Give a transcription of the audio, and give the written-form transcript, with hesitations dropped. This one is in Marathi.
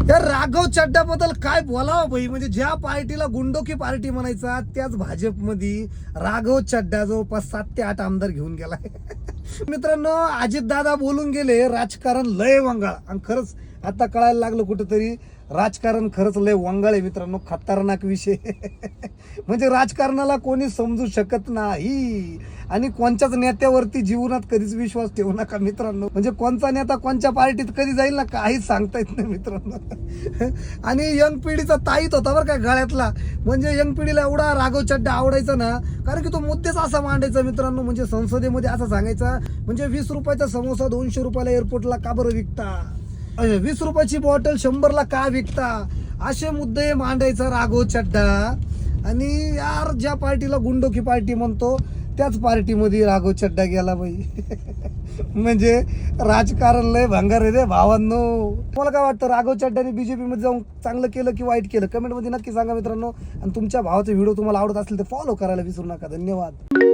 त्या राघव चड्डाबद्दल काय बोलावं भाई, म्हणजे ज्या पार्टीला गुंडोकी पार्टी म्हणायचा त्याच भाजपमध्ये राघव चड्डा जवळपास 7 ते 8 आमदार घेऊन गेलाय. मित्रांनो, अजित दादा बोलून गेले राजकारण लय वंगाळ, आणि खरंच आता कळायला लागलं कुठंतरी राजकारण खरंच लय वंगाळ आहे मित्रांनो, खतरनाक विषय. म्हणजे राजकारणाला कोणी समजू शकत नाही, आणि कोणत्याच नेत्यावरती जीवनात कधीच विश्वास ठेवू नका मित्रांनो. म्हणजे कोणचा नेता कोणत्या पार्टीत कधी जाईल ना काहीच सांगता येत नाही मित्रांनो. आणि यंग पिढीचा ताईत होता बरं का गळ्यातला, म्हणजे यंग पिढीला एवढा राघव चड्डा आवडायचा ना, कारण की तो मुद्देच असा मांडायचा मित्रांनो. म्हणजे संसदेमध्ये असा सांगायचा, म्हणजे 20 रुपयाचा समोसा 200 रुपयाला एअरपोर्टला का बरं विकता, 20 रुपयाची बॉटल 100ला का विकता, असे मुद्दे मांडायचा राघव चड्डा. आणि यार ज्या पार्टीला गुंडोकी पार्टी म्हणतो त्याच पार्टीमध्ये राघव चड्डा गेला बाई. म्हणजे राजकारण लय भंगार आहे रे भावांनो. मला काय वाटतं, राघव चड्डाने बीजेपी मध्ये जाऊन चांगलं केलं की वाईट केलं, कमेंटमध्ये नक्की सांगा मित्रांनो. आणि तुमच्या भावाचा व्हिडिओ तुम्हाला आवडत असेल तर फॉलो करायला विसरू नका. धन्यवाद.